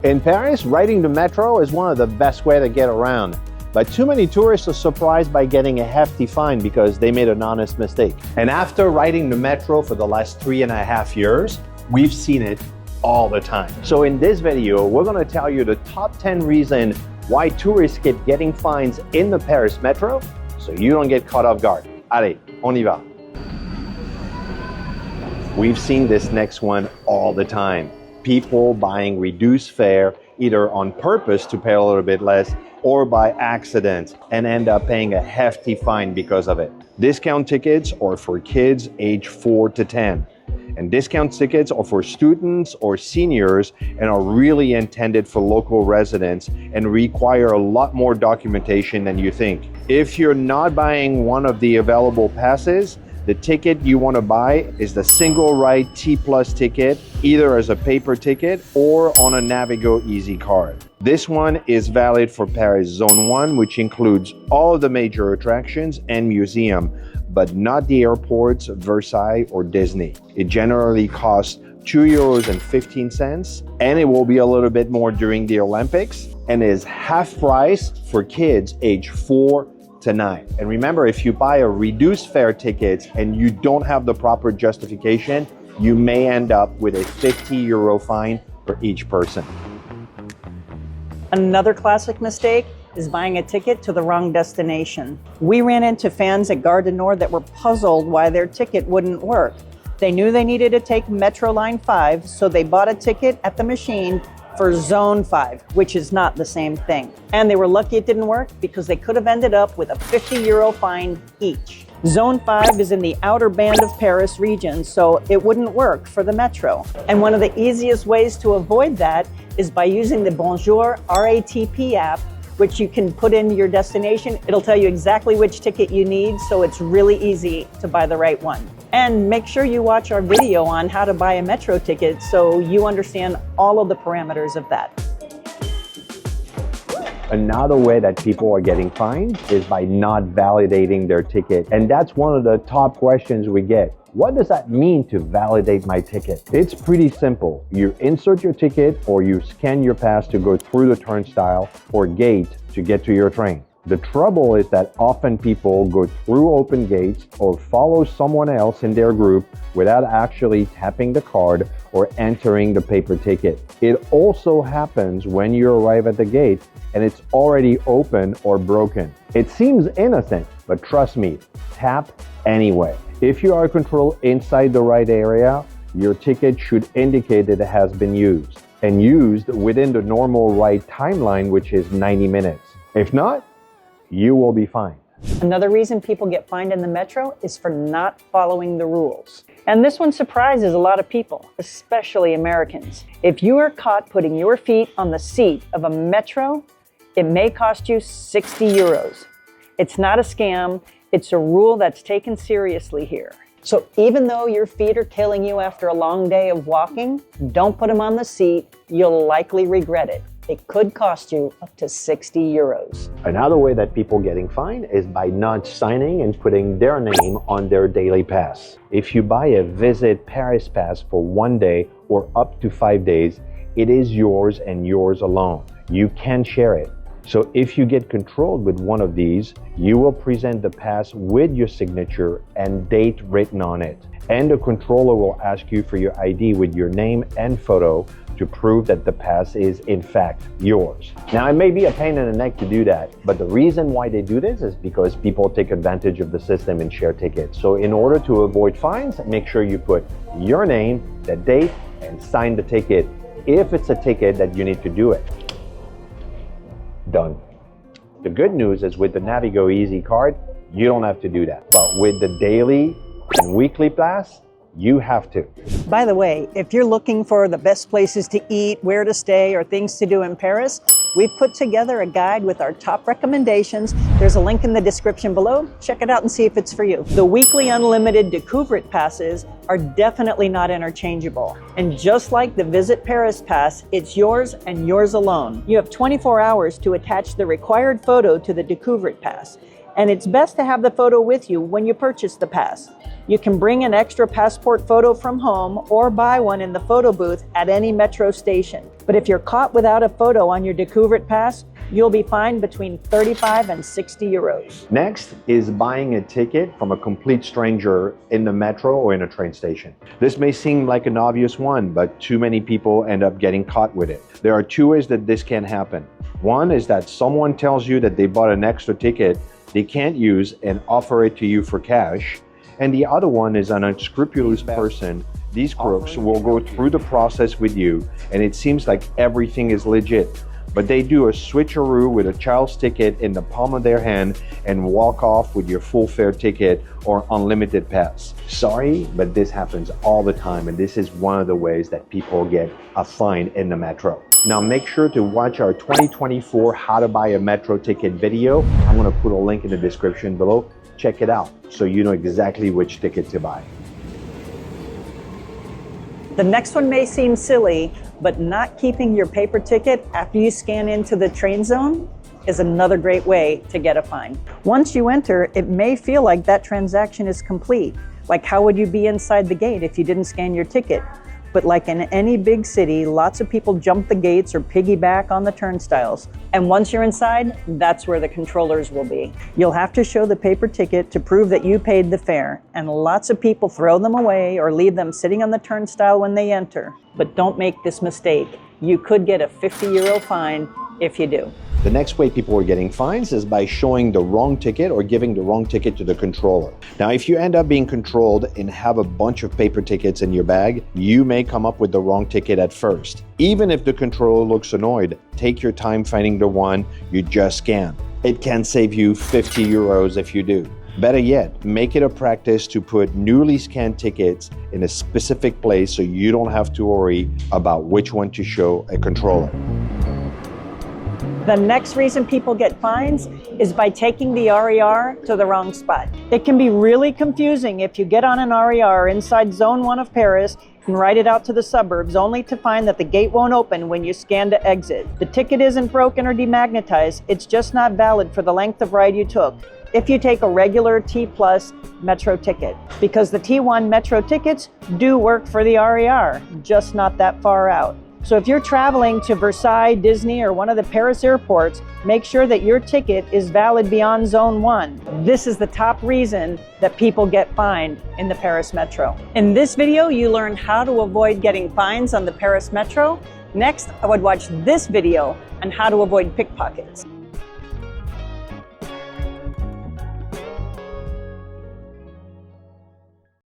In Paris, riding the metro is one of the best ways to get around. But too many tourists are surprised by getting a hefty fine because they made an honest mistake. And after riding the metro for the last 3.5 years, we've seen it all the time. So in this video, we're gonna tell you the top 10 reasons why tourists keep getting fines in the Paris metro so you don't get caught off guard. Allez, on y va. We've seen this next one all the time. People buying reduced fare either on purpose to pay a little bit less or by accident and end up paying a hefty fine because of it. Discount tickets are for kids age 4 to 10. And discount tickets are for students or seniors and are really intended for local residents and require a lot more documentation than you think. If you're not buying one of the available passes, the ticket you want to buy is the single ride T+ ticket, either as a paper ticket or on a Navigo Easy card. This one is valid for Paris Zone 1, which includes all of the major attractions and museum, but not the airports, Versailles or Disney. It generally costs €2.15, and it will be a little bit more during the Olympics, and is half price for kids age 4 to 9. And remember, if you buy a reduced fare ticket and you don't have the proper justification, you may end up with a €50 fine for each person. Another classic mistake is buying a ticket to the wrong destination. We ran into fans at Gare du Nord that were puzzled why their ticket wouldn't work. They knew they needed to take Metro Line 5, so they bought a ticket at the machine for Zone 5, which is not the same thing. And they were lucky it didn't work because they could have ended up with a €50 fine each. Zone 5 is in the outer band of Paris region, so it wouldn't work for the metro. And one of the easiest ways to avoid that is by using the Bonjour RATP app, which you can put in your destination. It'll tell you exactly which ticket you need, so it's really easy to buy the right one. And make sure you watch our video on how to buy a metro ticket so you understand all of the parameters of that. Another way that people are getting fined is by not validating their ticket. And that's one of the top questions we get. What does that mean to validate my ticket? It's pretty simple. You insert your ticket or you scan your pass to go through the turnstile or gate to get to your train. The trouble is that often people go through open gates or follow someone else in their group without actually tapping the card or entering the paper ticket. It also happens when you arrive at the gate and it's already open or broken. It seems innocent, but trust me, tap anyway. If you are controlled inside the right area, your ticket should indicate that it has been used and used within the normal ride timeline, which is 90 minutes. If not, you will be fined. Another reason people get fined in the metro is for not following the rules. And this one surprises a lot of people, especially Americans. If you are caught putting your feet on the seat of a metro, it may cost you €60. It's not a scam, it's a rule that's taken seriously here. So even though your feet are killing you after a long day of walking, don't put them on the seat, you'll likely regret it. It could cost you up to €60. Another way that people getting fined is by not signing and putting their name on their daily pass. If you buy a Visit Paris pass for 1 day or up to 5 days, it is yours and yours alone. You can't share it. So if you get controlled with one of these, you will present the pass with your signature and date written on it. And the controller will ask you for your ID with your name and photo to prove that the pass is in fact yours. Now, it may be a pain in the neck to do that, but the reason why they do this is because people take advantage of the system and share tickets. So in order to avoid fines, make sure you put your name, the date, and sign the ticket if it's a ticket that you need to do it. Done. The good news is with the Navigo Easy card, you don't have to do that. But with the daily and weekly pass, you have to. By the way, if you're looking for the best places to eat, where to stay, or things to do in Paris, we've put together a guide with our top recommendations. There's a link in the description below. Check it out and see if it's for you. The weekly unlimited Découverte passes are definitely not interchangeable. And just like the Visit Paris pass, it's yours and yours alone. You have 24 hours to attach the required photo to the Découverte pass. And it's best to have the photo with you when you purchase the pass. You can bring an extra passport photo from home or buy one in the photo booth at any metro station. But if you're caught without a photo on your Découverte pass, you'll be fined between 35 and 60 euros. Next is buying a ticket from a complete stranger in the metro or in a train station. This may seem like an obvious one, but too many people end up getting caught with it. There are two ways that this can happen. One is that someone tells you that they bought an extra ticket they can't use and offer it to you for cash. And the other one is an unscrupulous person. These crooks will go through the process with you and it seems like everything is legit. But they do a switcheroo with a child's ticket in the palm of their hand and walk off with your full fare ticket or unlimited pass. Sorry, but this happens all the time, and this is one of the ways that people get a fine in the metro. Now make sure to watch our 2024 How to Buy a Metro Ticket video. I'm gonna put a link in the description below. Check it out so you know exactly which ticket to buy. The next one may seem silly, but not keeping your paper ticket after you scan into the train zone is another great way to get a fine. Once you enter, it may feel like that transaction is complete. Like, how would you be inside the gate if you didn't scan your ticket? But like in any big city, lots of people jump the gates or piggyback on the turnstiles. And once you're inside, that's where the controllers will be. You'll have to show the paper ticket to prove that you paid the fare. And lots of people throw them away or leave them sitting on the turnstile when they enter. But don't make this mistake. You could get a 50 euro fine if you do. The next way people are getting fines is by showing the wrong ticket or giving the wrong ticket to the controller. Now, if you end up being controlled and have a bunch of paper tickets in your bag, you may come up with the wrong ticket at first. Even if the controller looks annoyed, take your time finding the one you just scanned. It can save you 50 euros if you do. Better yet, make it a practice to put newly scanned tickets in a specific place so you don't have to worry about which one to show a controller. The next reason people get fines is by taking the RER to the wrong spot. It can be really confusing if you get on an RER inside Zone 1 of Paris and ride it out to the suburbs only to find that the gate won't open when you scan to exit. The ticket isn't broken or demagnetized, it's just not valid for the length of ride you took if you take a regular T+ metro ticket, because the T1 metro tickets do work for the RER, just not that far out. So if you're traveling to Versailles, Disney, or one of the Paris airports, make sure that your ticket is valid beyond Zone 1. This is the top reason that people get fined in the Paris Metro. In this video, you learn how to avoid getting fines on the Paris Metro. Next, I would watch this video on how to avoid pickpockets.